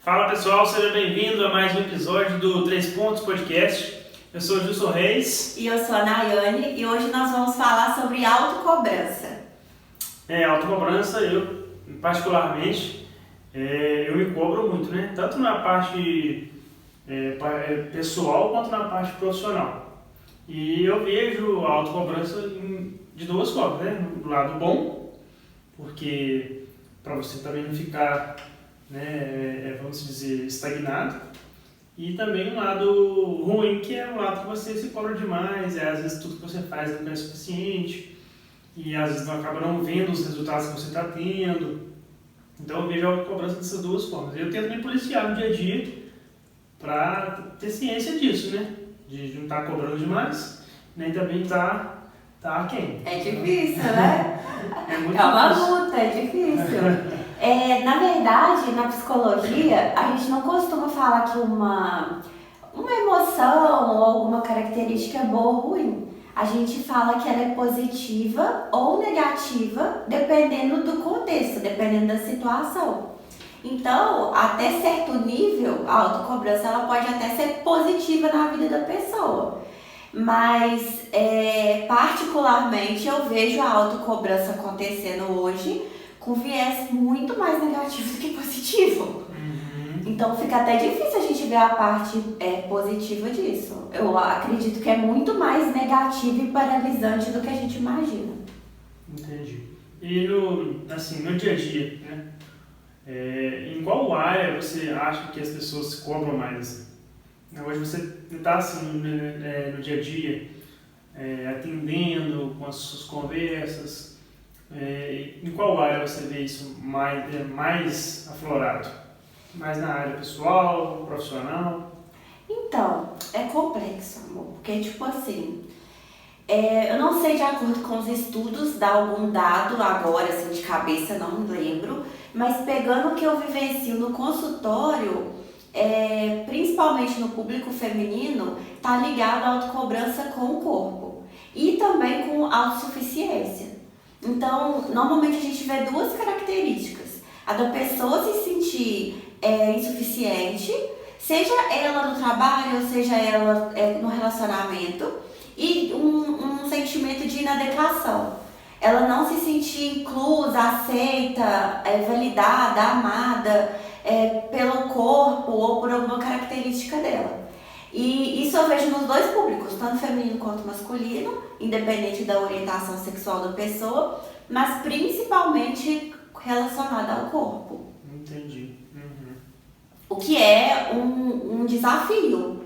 Fala pessoal, seja bem-vindo a mais um episódio do 3 Pontos Podcast. Eu sou o Gilson Reis. E eu sou a Nayane e hoje nós vamos falar sobre autocobrança. Autocobrança, eu particularmente, eu me cobro muito, né? Tanto na parte pessoal quanto na parte profissional. E eu vejo a autocobrança de duas formas, né? Do lado bom, porque para você também não ficar, vamos dizer, estagnado. E também um lado ruim, que é o lado que você se cobra demais, às vezes tudo que você faz não é suficiente, e às vezes acaba não vendo os resultados que você está tendo. Então eu vejo a autocobrança dessas duas formas. Eu tento me policiar no dia a dia para ter ciência disso, né? De não estar cobrando demais, nem também estar aquém. É difícil, né? É muito uma difícil. luta, é difícil. Na verdade, na psicologia, a gente não costuma falar que uma emoção ou alguma característica é boa ou ruim. A gente fala que ela é positiva ou negativa, dependendo do contexto, dependendo da situação. Então, até certo nível, a autocobrança ela pode até ser positiva na vida da pessoa. Mas, particularmente, eu vejo a autocobrança acontecendo hoje com viés muito mais negativo do que positivo. Uhum. Então fica até difícil a gente ver a parte positiva disso. Eu acredito que é muito mais negativo e paralisante do que a gente imagina. Entendi. E no dia a dia, né? Em qual área você acha que as pessoas se cobram mais? Assim? Hoje você está assim, no dia a dia, atendendo com as suas conversas. Em qual área você vê isso mais aflorado? Mais na área pessoal, profissional? Então, é complexo, amor, porque tipo assim, eu não sei de acordo com os estudos, dar algum dado agora, assim, de cabeça, não lembro, mas pegando o que eu vivencio no consultório, principalmente no público feminino, tá ligado à autocobrança com o corpo e também com autossuficiência. Então, normalmente a gente vê duas características. A da pessoa se sentir insuficiente, seja ela no trabalho, seja ela no relacionamento, e um sentimento de inadequação. Ela não se sentir inclusa, aceita, validada, amada pelo corpo ou por alguma característica dela. E isso eu vejo nos dois públicos, tanto feminino quanto masculino, independente da orientação sexual da pessoa, mas principalmente relacionada ao corpo. Entendi. Uhum. O que é um desafio,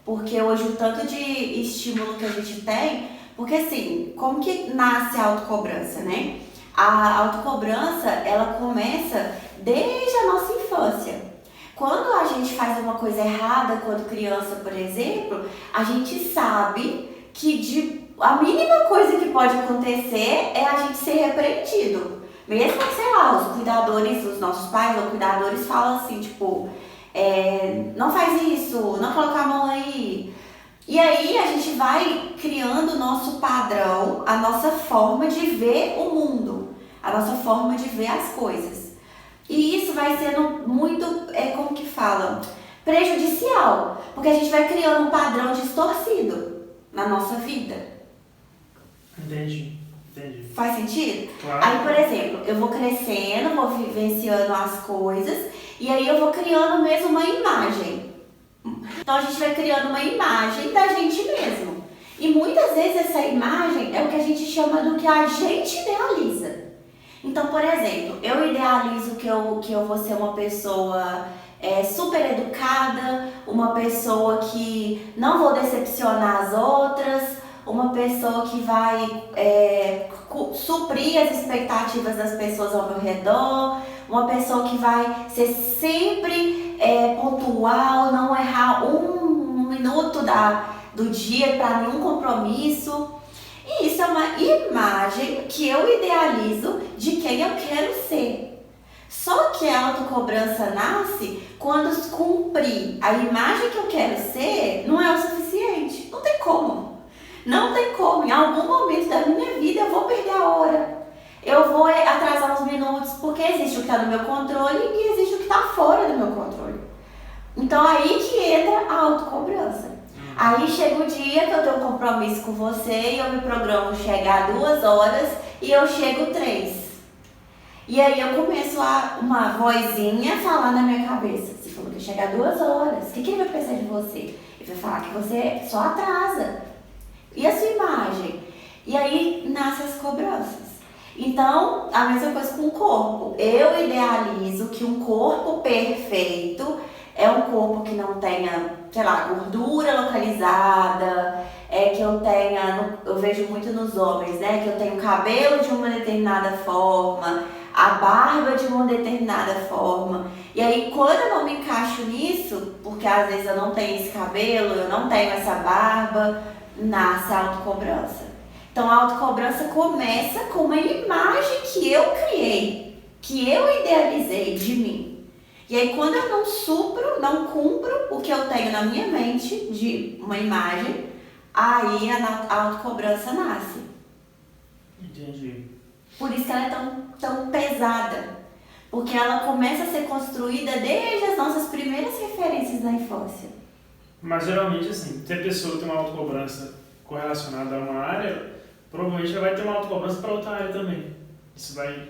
porque hoje o tanto de estímulo que a gente tem, porque assim, como que nasce a autocobrança, né? A autocobrança, ela começa desde a nossa infância. Quando a gente faz uma coisa errada, quando criança, por exemplo, a gente sabe que a mínima coisa que pode acontecer é a gente ser repreendido. Mesmo que, sei lá, os cuidadores, os nossos pais ou cuidadores falam assim, tipo, não faz isso, não coloca a mão aí. E aí a gente vai criando o nosso padrão, a nossa forma de ver o mundo, a nossa forma de ver as coisas. E isso vai sendo muito, como que fala, prejudicial, porque a gente vai criando um padrão distorcido na nossa vida. Entendi. Faz sentido? Claro. Aí, por exemplo, eu vou crescendo, vou vivenciando as coisas, e aí eu vou criando mesmo uma imagem. Então a gente vai criando uma imagem da gente mesmo. E muitas vezes essa imagem é o que a gente chama do que a gente idealiza. Então, por exemplo, eu idealizo que eu vou ser uma pessoa super educada, uma pessoa que não vou decepcionar as outras, uma pessoa que vai suprir as expectativas das pessoas ao meu redor, uma pessoa que vai ser sempre pontual, não errar um minuto do dia para nenhum compromisso. E isso é uma imagem que eu idealizo de quem eu quero ser. Só que a autocobrança nasce quando cumprir a imagem que eu quero ser não é o suficiente. Não tem como. Não tem como. Em algum momento da minha vida eu vou perder a hora. Eu vou atrasar uns minutos, porque existe o que está no meu controle e existe o que está fora do meu controle. Então aí que entra a autocobrança. Aí chega o dia que eu tenho um compromisso com você e eu me programo chegar 2 horas e eu chego 3. E aí eu começo uma vozinha a falar na minha cabeça. Você falou que ia chegar 2 horas. O que ele vai pensar de você? Ele vai falar que você só atrasa. E a sua imagem? E aí nascem as cobranças. Então, a mesma coisa com o corpo. Eu idealizo que um corpo perfeito é um corpo que não tenha, sei lá, gordura localizada, que eu tenha, eu vejo muito nos homens, né? Que eu tenho cabelo de uma determinada forma, a barba de uma determinada forma. E aí, quando eu não me encaixo nisso, porque às vezes eu não tenho esse cabelo, eu não tenho essa barba, nasce a autocobrança. Então a autocobrança começa com uma imagem que eu criei, que eu idealizei de mim. E aí quando eu não supro, não cumpro o que eu tenho na minha mente de uma imagem, aí a autocobrança nasce. Entendi. Por isso que ela é tão pesada. Porque ela começa a ser construída desde as nossas primeiras referências da infância. Mas geralmente assim, se a pessoa tem uma autocobrança correlacionada a uma área, provavelmente ela vai ter uma autocobrança para outra área também. Isso vai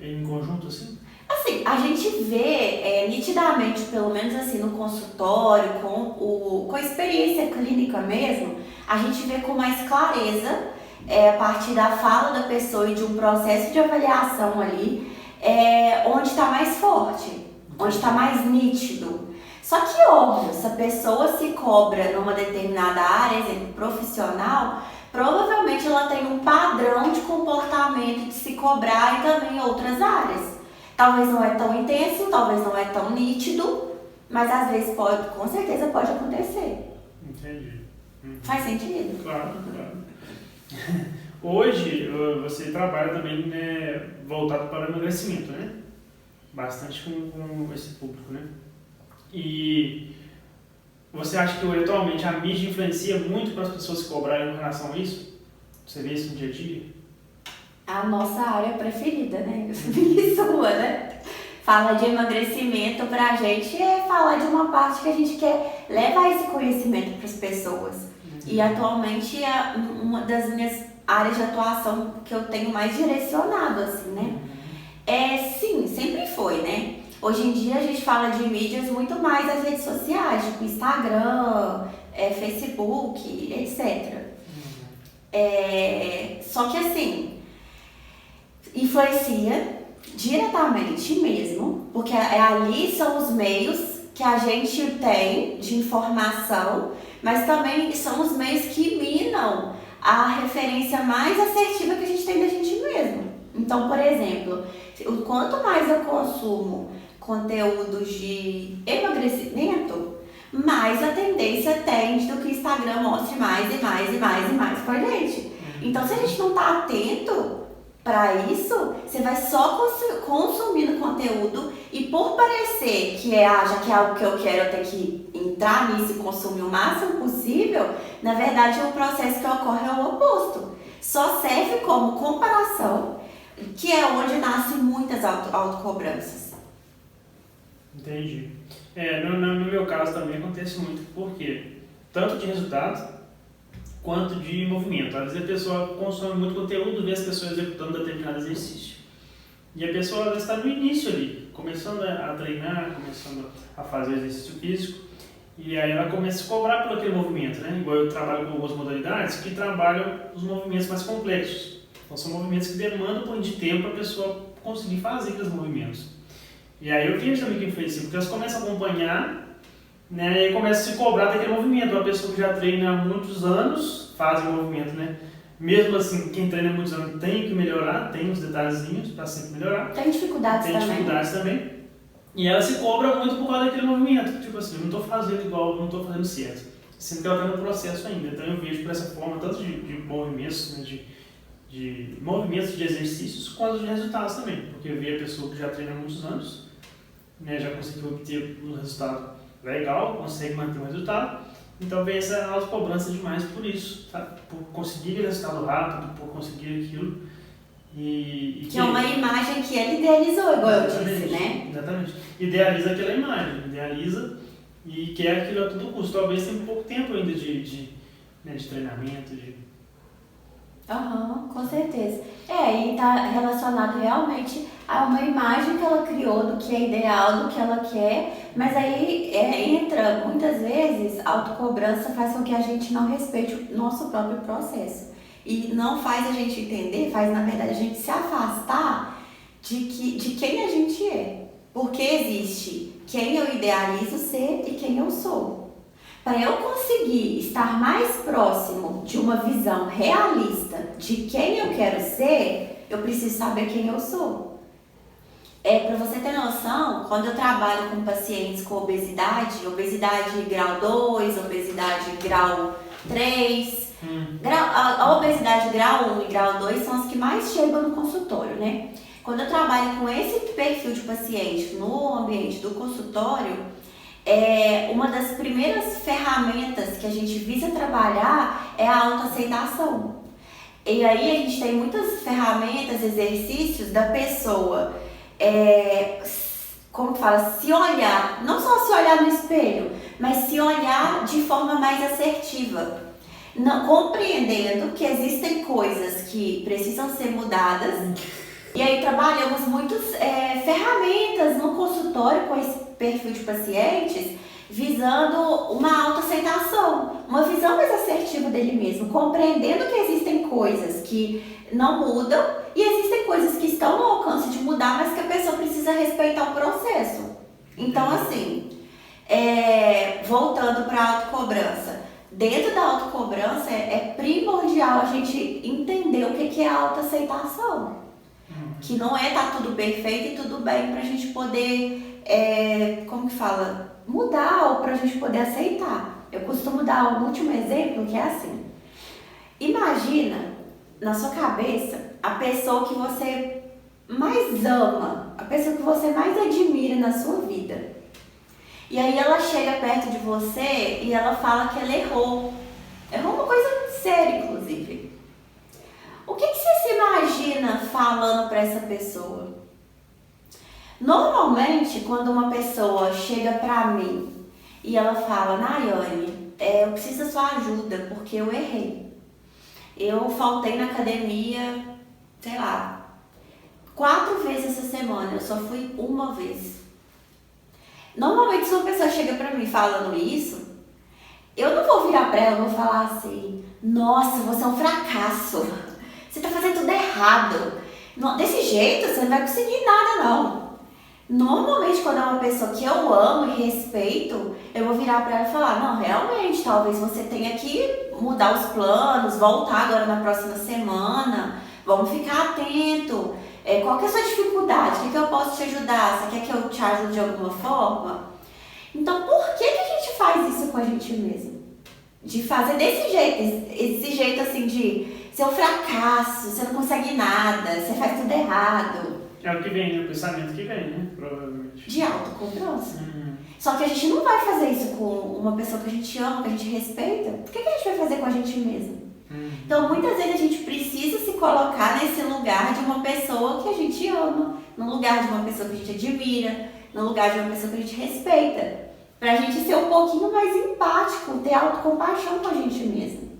em conjunto assim? Assim, a gente vê nitidamente, pelo menos assim no consultório, com a experiência clínica mesmo, a gente vê com mais clareza, a partir da fala da pessoa e de um processo de avaliação ali, onde está mais forte, onde está mais nítido. Só que, óbvio, se a pessoa se cobra numa determinada área, exemplo, profissional, provavelmente ela tem um padrão de comportamento de se cobrar e também em outras áreas. Talvez não é tão intenso, talvez não é tão nítido, mas às vezes pode, com certeza pode acontecer. Entendi. Faz sentido? Claro, claro. Hoje você trabalha também, né, voltado para o emagrecimento, né? Bastante com esse público, né? E você acha que atualmente a mídia influencia muito para as pessoas se cobrarem em relação a isso? Você vê isso no dia a dia? A nossa área preferida, né? Minha e sua, né? Fala de emagrecimento pra gente falar de uma parte que a gente quer levar esse conhecimento para as pessoas. E atualmente é uma das minhas áreas de atuação que eu tenho mais direcionado, assim, né? Sim, sempre foi, né? Hoje em dia a gente fala de mídias muito mais as redes sociais, tipo Instagram, Facebook, etc. Só que assim, influencia diretamente mesmo, porque ali são os meios que a gente tem de informação, mas também são os meios que minam a referência mais assertiva que a gente tem da gente mesmo. Então, por exemplo, quanto mais eu consumo conteúdos de emagrecimento, mais a tendência tende do que o Instagram mostre mais e mais e mais e mais pra gente. Então, se a gente não tá atento para isso, você vai só consumindo conteúdo e por parecer que já que é algo que eu quero, eu tenho que entrar nisso e consumir o máximo possível, na verdade o processo que ocorre é o oposto. Só serve como comparação, que é onde nascem muitas autocobranças. Entendi. No meu caso também acontece muito, porque tanto de resultado quanto de movimento. Às vezes a pessoa consome muito conteúdo, vê as pessoas executando determinado exercício. E a pessoa às vezes está no início ali, começando a treinar, começando a fazer exercício físico, e aí ela começa a se cobrar por aquele movimento, né? Igual eu trabalho com algumas modalidades que trabalham os movimentos mais complexos. Então são movimentos que demandam um pouco de tempo para a pessoa conseguir fazer aqueles movimentos. E aí eu vejo também que influencia, porque elas começam a acompanhar, né, e começa a se cobrar daquele movimento. Uma pessoa que já treina há muitos anos faz o movimento, né? Mesmo assim, quem treina há muitos anos tem que melhorar, tem uns detalhezinhos para sempre melhorar. Tem dificuldades também. E ela se cobra muito por causa daquele movimento. Tipo assim, eu não estou fazendo igual, não estou fazendo certo. Sendo que ela está no processo ainda. Então eu vejo por essa forma, tanto de movimentos, né, de movimentos de exercícios, quanto de resultados também. Porque eu vi a pessoa que já treina há muitos anos, né, já conseguiu obter um resultado legal, consegue manter um resultado, então vem essa autocobrança demais por isso, tá? Por conseguir o resultado rápido, por conseguir aquilo, Que é uma imagem que ele idealizou, igual eu disse, né? Exatamente. Idealiza aquela imagem, idealiza e quer aquilo a todo custo. Talvez tenha pouco tempo ainda de treinamento, Com certeza. E está relacionado realmente a uma imagem que ela criou do que é ideal, do que ela quer, mas aí entra, muitas vezes, a autocobrança faz com que a gente não respeite o nosso próprio processo. E não faz a gente entender, faz na verdade a gente se afastar de quem a gente é. Porque existe quem eu idealizo ser e quem eu sou. Para eu conseguir estar mais próximo de uma visão realista de quem eu quero ser, eu preciso saber quem eu sou. Para você ter noção, quando eu trabalho com pacientes com obesidade grau 2, obesidade grau 3, a obesidade grau 1 e grau 2 são as que mais chegam no consultório, né? Quando eu trabalho com esse perfil de paciente no ambiente do consultório, uma das primeiras ferramentas que a gente visa trabalhar é a autoaceitação. E aí a gente tem muitas ferramentas, exercícios da pessoa, como que fala, se olhar, não só se olhar no espelho, mas se olhar de forma mais assertiva, compreendendo que existem coisas que precisam ser mudadas. E aí trabalhamos muitas ferramentas no consultório com esse perfil de pacientes, visando uma autoaceitação, uma visão mais assertiva dele mesmo, compreendendo que existem coisas que não mudam e existem coisas que estão no alcance de mudar, mas que a pessoa precisa respeitar o processo. Então, assim, voltando para a autocobrança, dentro da autocobrança é primordial a gente entender o que é a autoaceitação. Que não tá tudo perfeito e tudo bem pra gente poder, mudar ou pra gente poder aceitar. Eu costumo dar um último exemplo que é assim. Imagina, na sua cabeça, a pessoa que você mais ama, a pessoa que você mais admira na sua vida. E aí ela chega perto de você e ela fala que ela errou. Errou uma coisa séria, inclusive. O que você se imagina falando para essa pessoa? Normalmente, quando uma pessoa chega para mim e ela fala, Nayane, eu preciso da sua ajuda porque eu errei. Eu faltei na academia, 4 vezes essa semana, eu só fui uma vez. Normalmente, se uma pessoa chega para mim falando isso, eu não vou virar para ela e vou falar assim, nossa, você é um fracasso. Você tá fazendo tudo errado. Desse jeito, você não vai conseguir nada, não. Normalmente, quando é uma pessoa que eu amo e respeito, eu vou virar pra ela e falar, não, realmente, talvez você tenha que mudar os planos, voltar agora na próxima semana, vamos ficar atento. Qual que é a sua dificuldade? O que eu posso te ajudar? Você quer que eu te ajude de alguma forma? Então, por que a gente faz isso com a gente mesmo? De fazer desse jeito, esse jeito assim de ser um fracasso, você não consegue nada, você faz tudo errado. É o que vem, né? O pensamento que vem, né? Provavelmente. De autocobrança. Só que a gente não vai fazer isso com uma pessoa que a gente ama, que a gente respeita. Por que a gente vai fazer com a gente mesmo? Então, muitas vezes a gente precisa se colocar nesse lugar de uma pessoa que a gente ama, no lugar de uma pessoa que a gente admira, no lugar de uma pessoa que a gente respeita. Pra gente ser um pouquinho mais empático, ter autocompaixão com a gente mesmo.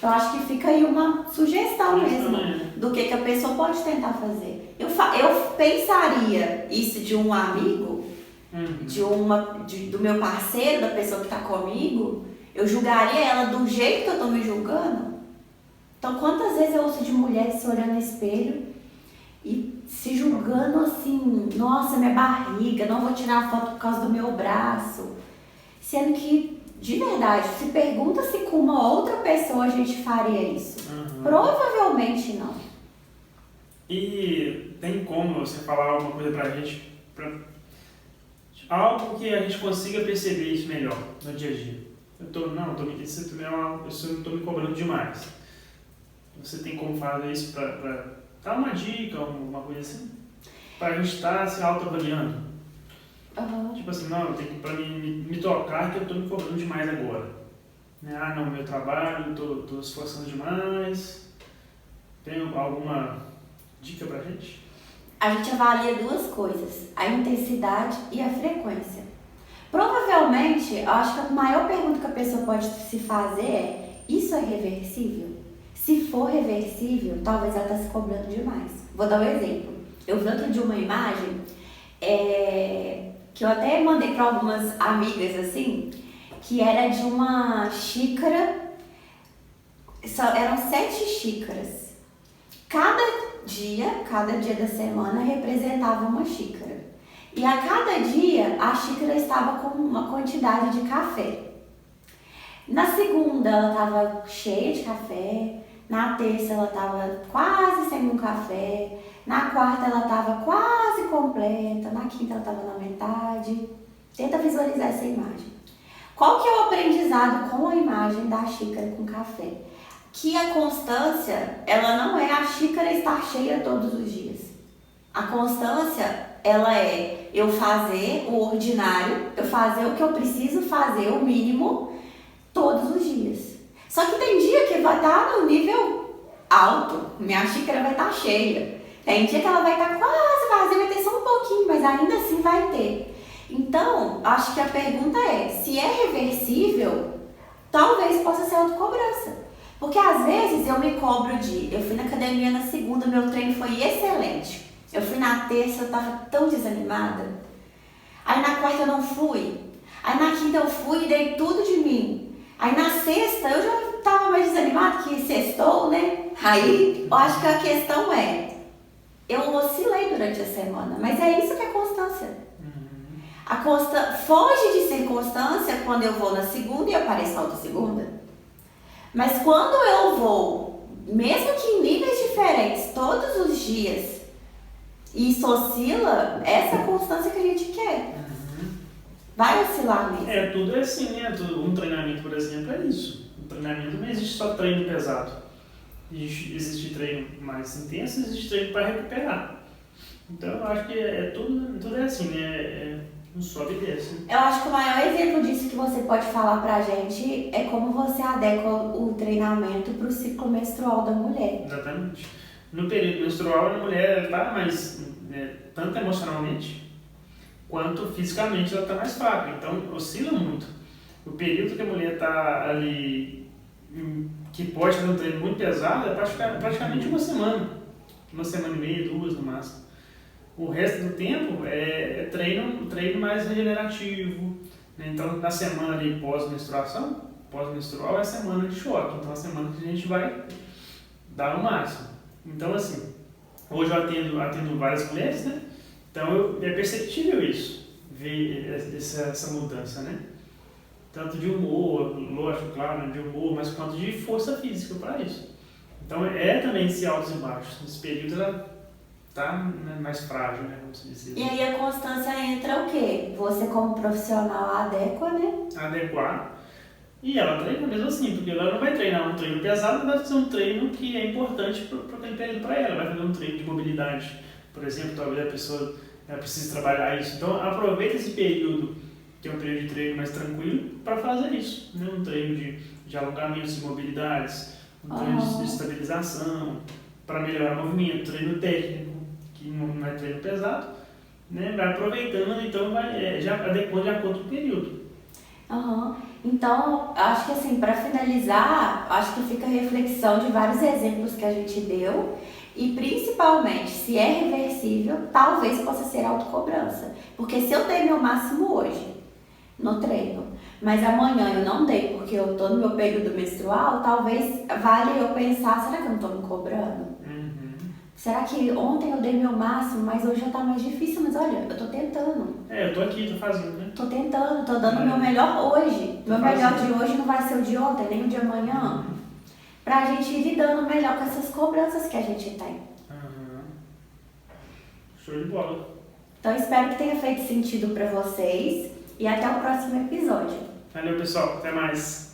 Eu acho que fica aí uma sugestão mesmo do que a pessoa pode tentar fazer. Eu pensaria isso de um amigo, do meu parceiro, da pessoa que está comigo, eu julgaria ela do jeito que eu estou me julgando. Então, quantas vezes eu ouço de mulheres se olhando no espelho e se julgando assim, nossa, minha barriga, não vou tirar a foto por causa do meu braço. Sendo que, de verdade, se pergunta se com uma outra pessoa a gente faria isso. Provavelmente não. E tem como você falar alguma coisa pra gente, algo que a gente consiga perceber isso melhor no dia a dia? Eu não estou me cobrando demais. Você tem como fazer isso para dar uma dica, uma coisa assim? Para a gente estar se autoavaliando. Tipo assim, não, eu tenho que, para me tocar, que eu estou me cobrando demais agora. Não, meu trabalho, estou esforçando demais. Tem alguma dica pra gente? A gente avalia duas coisas, a intensidade e a frequência. Provavelmente, eu acho que a maior pergunta que a pessoa pode se fazer é: isso é reversível? Se for reversível, talvez ela está se cobrando demais. Vou dar um exemplo. Eu vi outro de uma imagem que eu até mandei para algumas amigas assim, que era de uma xícara, eram 7 xícaras. Cada dia da semana representava uma xícara. E a cada dia a xícara estava com uma quantidade de café. Na segunda ela estava cheia de café, na terça ela estava quase sem um café, na quarta ela estava quase completa, na quinta ela estava na metade. Tenta visualizar essa imagem. Qual que é o aprendizado com a imagem da xícara com café? Que a constância, ela não é a xícara estar cheia todos os dias. A constância, ela é eu fazer o ordinário, eu fazer o que eu preciso fazer, o mínimo, todos os dias. Só que tem dia que vai estar no nível alto, minha xícara vai estar cheia. Tem dia que ela vai estar quase vazia, vai ter só um pouquinho, mas ainda assim vai ter. Então, acho que a pergunta é, se é reversível, talvez possa ser autocobrança. Porque às vezes eu me cobro eu fui na academia na segunda, meu treino foi excelente. Eu fui na terça, eu tava tão desanimada. Aí na quarta eu não fui. Aí na quinta eu fui e dei tudo de mim. Aí na sexta eu já tava mais desanimada, que sextou, né? Aí eu acho que a questão é, eu oscilei durante a semana, mas é isso que é constância. Foge de ser constância quando eu vou na segunda e apareço na outra segunda. Mas quando eu vou, mesmo que em níveis diferentes, todos os dias, e isso oscila, essa é a constância que a gente quer. Vai oscilar mesmo. Tudo é assim, né? Um treinamento, por exemplo, é isso. Um treinamento não existe só treino pesado. Existe treino mais intenso, existe treino para recuperar. Então eu acho que tudo é assim, né? Um sobe e desce. Eu acho que o maior exemplo disso que você pode falar pra gente é como você adequa o treinamento pro ciclo menstrual da mulher. Exatamente. No período menstrual, a mulher está mais, tanto emocionalmente, quanto fisicamente ela está mais fraca. Então, oscila muito. O período que a mulher está ali, que pode fazer um treino muito pesado, é praticamente uma semana. Uma semana e meia, 2 no máximo. O resto do tempo é treino mais regenerativo, né? Então, na semana ali pós-menstrual é a semana de choque. Então, é a semana que a gente vai dar o máximo. Então, assim, hoje eu atendo várias mulheres, né? Então, é perceptível isso, ver essa mudança, né? Tanto de humor, lógico, claro, né? De humor, mas quanto de força física para isso. Então, também esse altos e baixos. Nesse período, ela tá mais frágil, né, vamos dizer. E aí a constância entra o quê? Você como profissional adequa, né? Adequar. E ela treina mesmo assim, porque ela não vai treinar um treino pesado, vai fazer um treino que é importante para aquele período para ela. Vai fazer um treino de mobilidade, por exemplo, talvez a pessoa precise trabalhar isso. Então aproveita esse período, que é um período de treino mais tranquilo, para fazer isso. Né? Um treino de alongamentos e mobilidades, um treino de estabilização, para melhorar o movimento, treino técnico, que não é treino pesado, né? Vai aproveitando, então vai já adequando de acordo com o período. Então, acho que assim, para finalizar, acho que fica a reflexão de vários exemplos que a gente deu e principalmente, se é reversível, talvez possa ser autocobrança. Porque se eu dei meu máximo hoje no treino, mas amanhã eu não dei porque eu tô no meu período menstrual, talvez vale eu pensar, será que eu não tô me cobrando? Será que ontem eu dei meu máximo, mas hoje já tá mais difícil? Mas olha, eu tô tentando. Eu tô aqui, tô fazendo, né? Tô tentando, tô dando o meu melhor hoje. Meu melhor de hoje não vai ser o de ontem, nem o de amanhã. Pra gente ir lidando melhor com essas cobranças que a gente tem. Show de bola. Então espero que tenha feito sentido pra vocês e até o próximo episódio. Valeu, pessoal. Até mais.